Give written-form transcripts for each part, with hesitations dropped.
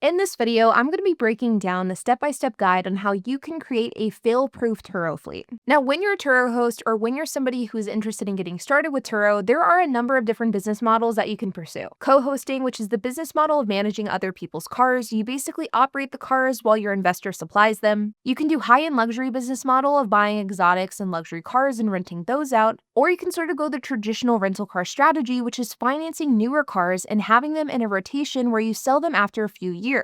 In this video, I'm going to be breaking down the step-by-step guide on how you can create a fail-proof Turo fleet. Now, when you're a Turo host or when you're somebody who's interested in getting started with Turo, there are a number of different business models that you can pursue. Co-hosting, which is the business model of managing other people's cars. You basically operate the cars while your investor supplies them. You can do high-end luxury business model of buying exotics and luxury cars and renting those out. Or you can sort of go the traditional rental car strategy, which is financing newer cars and having them in a rotation where you sell them after a few years.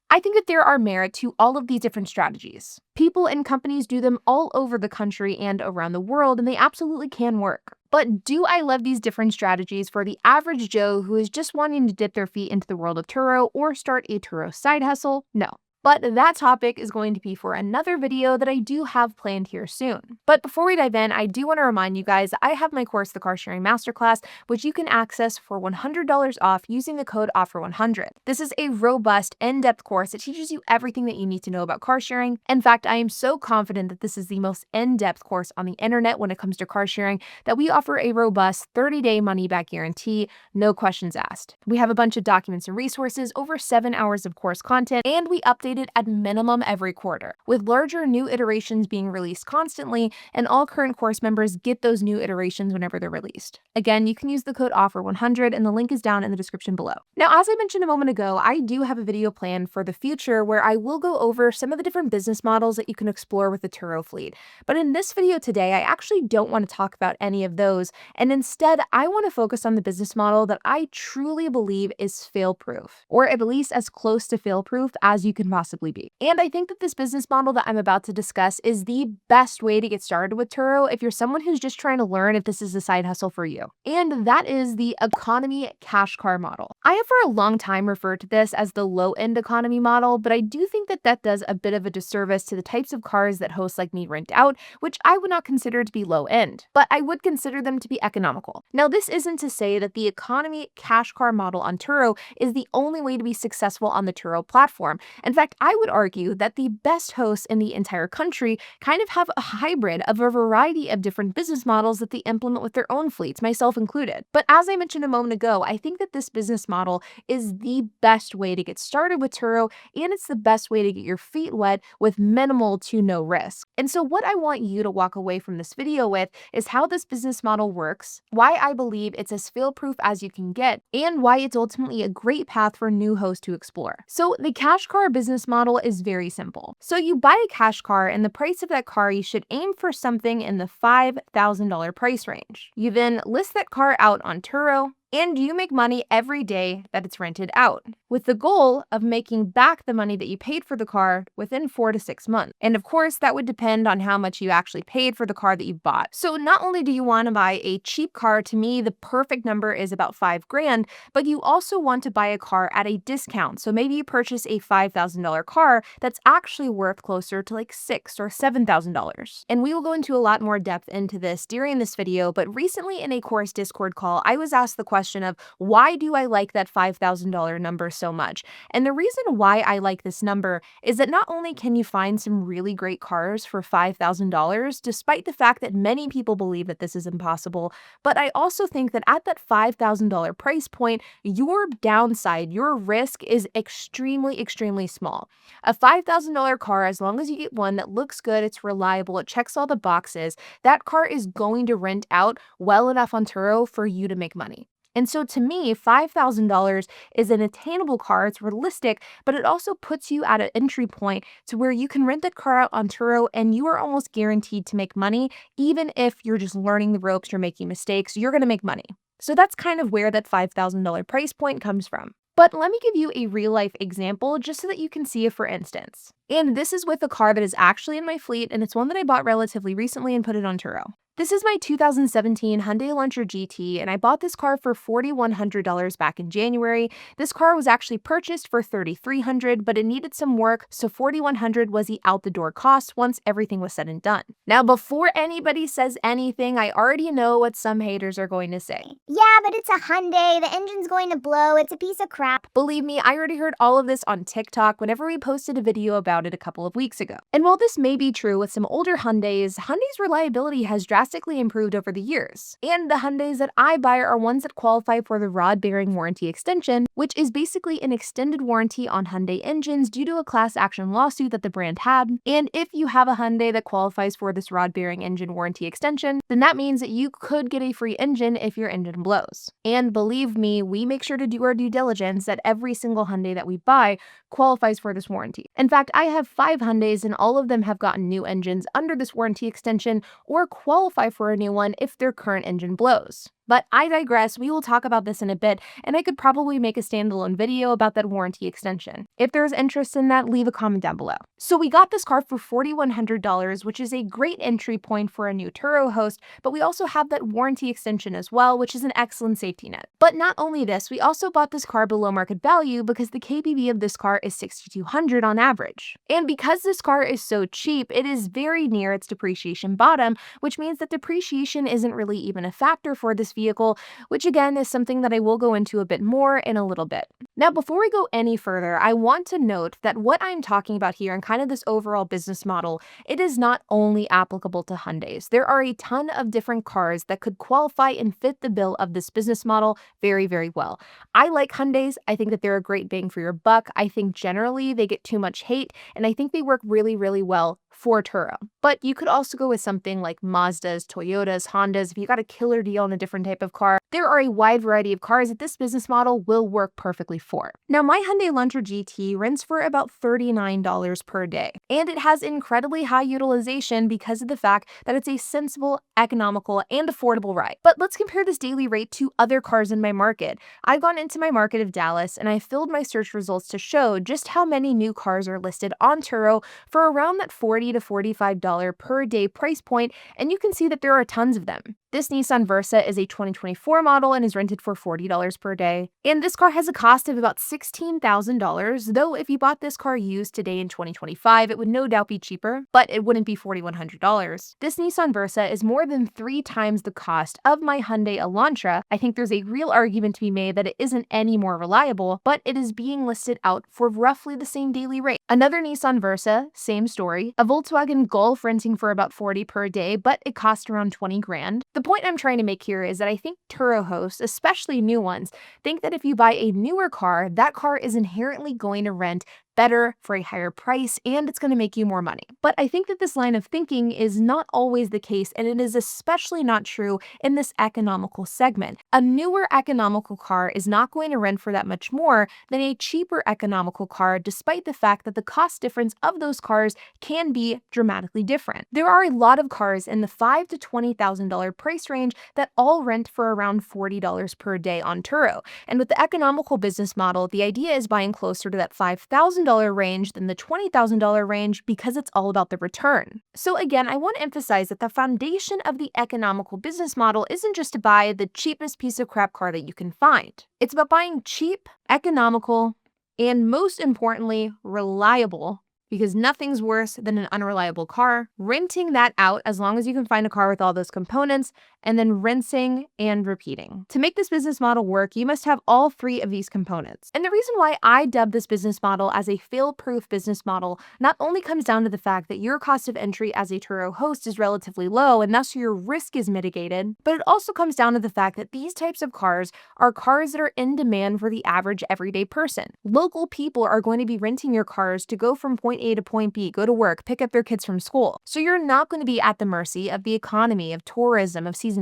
I think that there are merit to all of these different strategies. People and companies do them all over the country and around the world, and they absolutely can work. But do I love these different strategies for the average Joe who is just wanting to dip their feet into the world of Turo or start a Turo side hustle? No. But that topic is going to be for another video that I do have planned here soon. But before we dive in, I do want to remind you guys, I have my course, the Car Sharing Masterclass, which you can access for $100 off using the code OFFER100. This is a robust, in-depth course that teaches you everything that you need to know about car sharing. In fact, I am so confident that this is the most in-depth course on the internet when it comes to car sharing that we offer a robust 30-day money-back guarantee, no questions asked. We have a bunch of documents and resources, over 7 hours of course content, and we update it at minimum every quarter, with larger new iterations being released constantly, and all current course members get those new iterations whenever they're released. Again, you can use the code OFFER100 and the link is down in the description below. Now, as I mentioned a moment ago, I do have a video planned for the future where I will go over some of the different business models that you can explore with the Turo fleet. But in this video today, I actually don't want to talk about any of those, and instead, I want to focus on the business model that I truly believe is fail-proof, or at least as close to fail-proof as you can possibly be. And I think that this business model that I'm about to discuss is the best way to get started with Turo if you're someone who's just trying to learn if this is a side hustle for you. And that is the economy cash car model. I have for a long time referred to this as the low-end economy model, but I do think that that does a bit of a disservice to the types of cars that hosts like me rent out, which I would not consider to be low-end, but I would consider them to be economical. Now, this isn't to say that the economy cash car model on Turo is the only way to be successful on the Turo platform. In fact, I would argue that the best hosts in the entire country kind of have a hybrid of a variety of different business models that they implement with their own fleets, myself included. But as I mentioned a moment ago, I think that this business model is the best way to get started with Turo, and it's the best way to get your feet wet with minimal to no risk. And so what I want you to walk away from this video with is how this business model works, why I believe it's as fail-proof as you can get, and why it's ultimately a great path for new hosts to explore. So the cash car business model is very simple. So you buy a cash car, and the price of that car, you should aim for something in the $5,000 price range. You then list that car out on Turo, and you make money every day that it's rented out, with the goal of making back the money that you paid for the car within 4 to 6 months. And of course, that would depend on how much you actually paid for the car that you bought. So not only do you want to buy a cheap car, to me, the perfect number is about $5,000, but you also want to buy a car at a discount. So maybe you purchase a $5,000 car that's actually worth closer to like $6,000 or $7,000. And we will go into a lot more depth into this during this video, but recently in a course Discord call, I was asked the question of why do I like that $5,000 number so much? And the reason why I like this number is that not only can you find some really great cars for $5,000, despite the fact that many people believe that this is impossible, but I also think that at that $5,000 price point, your downside, your risk is extremely, extremely small. A $5,000 car, as long as you get one that looks good, it's reliable, it checks all the boxes, that car is going to rent out well enough on Turo for you to make money. And so to me, $5,000 is an attainable car, it's realistic, but it also puts you at an entry point to where you can rent that car out on Turo and you are almost guaranteed to make money. Even if you're just learning the ropes, you're making mistakes, you're gonna make money. So that's kind of where that $5,000 price point comes from. But let me give you a real life example just so that you can see it for instance. And this is with a car that is actually in my fleet, and it's one that I bought relatively recently and put it on Turo. This is my 2017 Hyundai Elantra GT, and I bought this car for $4,100 back in January. This car was actually purchased for $3,300, but it needed some work, so $4,100 was the out-the-door cost once everything was said and done. Now, before anybody says anything, I already know what some haters are going to say. Yeah, but it's a Hyundai, the engine's going to blow, it's a piece of crap. Believe me, I already heard all of this on TikTok whenever we posted a video about about it a couple of weeks ago. And while this may be true with some older Hyundai's reliability has drastically improved over the years. And the Hyundais that I buy are ones that qualify for the rod bearing warranty extension, which is basically an extended warranty on Hyundai engines due to a class action lawsuit that the brand had. And if you have a Hyundai that qualifies for this rod bearing engine warranty extension, then that means that you could get a free engine if your engine blows. And believe me, we make sure to do our due diligence that every single Hyundai that we buy qualifies for this warranty. In fact, I have 5 Hyundais and all of them have gotten new engines under this warranty extension or qualify for a new one if their current engine blows. But I digress, we will talk about this in a bit, and I could probably make a standalone video about that warranty extension. If there's interest in that, leave a comment down below. So we got this car for $4,100, which is a great entry point for a new Turo host, but we also have that warranty extension as well, which is an excellent safety net. But not only this, we also bought this car below market value because the KBB of this car is $6,200 on average. And because this car is so cheap, it is very near its depreciation bottom, which means that depreciation isn't really even a factor for this vehicle, which again is something that I will go into a bit more in a little bit. Now, before we go any further, I want to note that what I'm talking about here and kind of this overall business model, it is not only applicable to Hyundais. There are a ton of different cars that could qualify and fit the bill of this business model very, very well. I like Hyundais. I think that they're a great bang for your buck. I think generally they get too much hate, and I think they work really, really well for Turo. But you could also go with something like Mazdas, Toyotas, Hondas. If you got a killer deal on a different type of car, there are a wide variety of cars that this business model will work perfectly for. Now, my Hyundai Elantra GT rents for about $39 per day, and it has incredibly high utilization because of the fact that it's a sensible, economical, and affordable ride. But let's compare this daily rate to other cars in my market. I've gone into my market of Dallas, and I filled my search results to show just how many new cars are listed on Turo for around that $40 to $45 per day price point, and you can see that there are tons of them. This Nissan Versa is a 2024 model and is rented for $40 per day. And this car has a cost of about $16,000, though if you bought this car used today in 2025, it would no doubt be cheaper, but it wouldn't be $4,100. This Nissan Versa is more than 3 times the cost of my Hyundai Elantra. I think there's a real argument to be made that it isn't any more reliable, but it is being listed out for roughly the same daily rate. Another Nissan Versa, same story. A Volkswagen Golf renting for about $40 per day, but it cost around 20 grand. The point I'm trying to make here is that I think Turo hosts, especially new ones, think that if you buy a newer car, that car is inherently going to rent better for a higher price, and it's going to make you more money. But I think that this line of thinking is not always the case, and it is especially not true in this economical segment. A newer economical car is not going to rent for that much more than a cheaper economical car, despite the fact that the cost difference of those cars can be dramatically different. There are a lot of cars in the $5,000 to $20,000 price range that all rent for around $40 per day on Turo. And with the economical business model, the idea is buying closer to that $5,000 range than the $20,000 range because it's all about the return. So again, I want to emphasize that the foundation of the economical business model isn't just to buy the cheapest piece of crap car that you can find. It's about buying cheap, economical, and most importantly, reliable, because nothing's worse than an unreliable car, renting that out as long as you can find a car with all those components, and then rinsing and repeating. To make this business model work, you must have all 3 of these components. And the reason why I dub this business model as a fail-proof business model not only comes down to the fact that your cost of entry as a Turo host is relatively low and thus your risk is mitigated, but it also comes down to the fact that these types of cars are cars that are in demand for the average everyday person. Local people are going to be renting your cars to go from point A to point B, go to work, pick up their kids from school. So you're not going to be at the mercy of the economy, of tourism, of seasonality.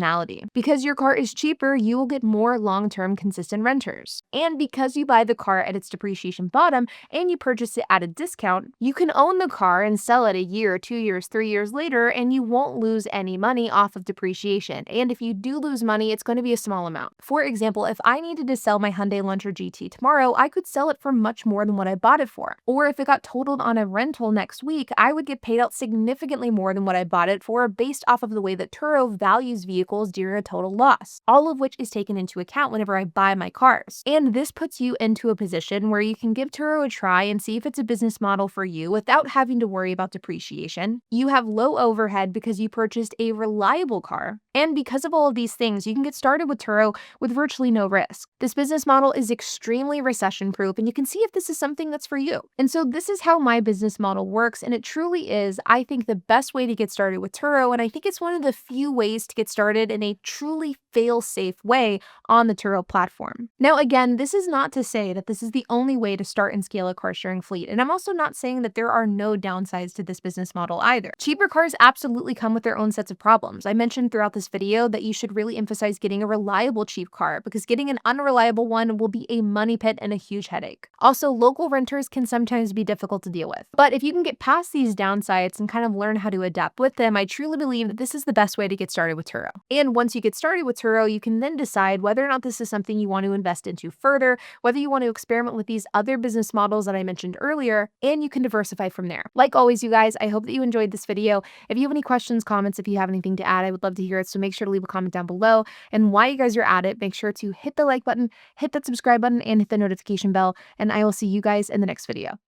Because your car is cheaper, you will get more long-term consistent renters. And because you buy the car at its depreciation bottom and you purchase it at a discount, you can own the car and sell it a year, 2 years, 3 years later, and you won't lose any money off of depreciation. And if you do lose money, it's going to be a small amount. For example, if I needed to sell my Hyundai Elantra GT tomorrow, I could sell it for much more than what I bought it for. Or if it got totaled on a rental next week, I would get paid out significantly more than what I bought it for based off of the way that Turo values vehicles during a total loss, all of which is taken into account whenever I buy my cars. And And this puts you into a position where you can give Turo a try and see if it's a business model for you without having to worry about depreciation. You have low overhead because you purchased a reliable car. And because of all of these things, you can get started with Turo with virtually no risk. This business model is extremely recession proof, and you can see if this is something that's for you. And so this is how my business model works, and it truly is, I think, the best way to get started with Turo, and I think it's one of the few ways to get started in a truly fail-safe way on the Turo platform. Now, again, this is not to say that this is the only way to start and scale a car sharing fleet, and I'm also not saying that there are no downsides to this business model either. Cheaper cars absolutely come with their own sets of problems. I mentioned throughout this video that you should really emphasize getting a reliable cheap car, because getting an unreliable one will be a money pit and a huge headache. Also, local renters can sometimes be difficult to deal with. But if you can get past these downsides and kind of learn how to adapt with them, I truly believe that this is the best way to get started with Turo. And once you get started with Turo, you can then decide whether or not this is something you want to invest into further, whether you want to experiment with these other business models that I mentioned earlier, and you can diversify from there. Like always, you guys, I hope that you enjoyed this video. If you have any questions, comments, if you have anything to add, I would love to hear it. So make sure to leave a comment down below. And while you guys are at it, make sure to hit the like button, hit that subscribe button, and hit the notification bell. And I will see you guys in the next video.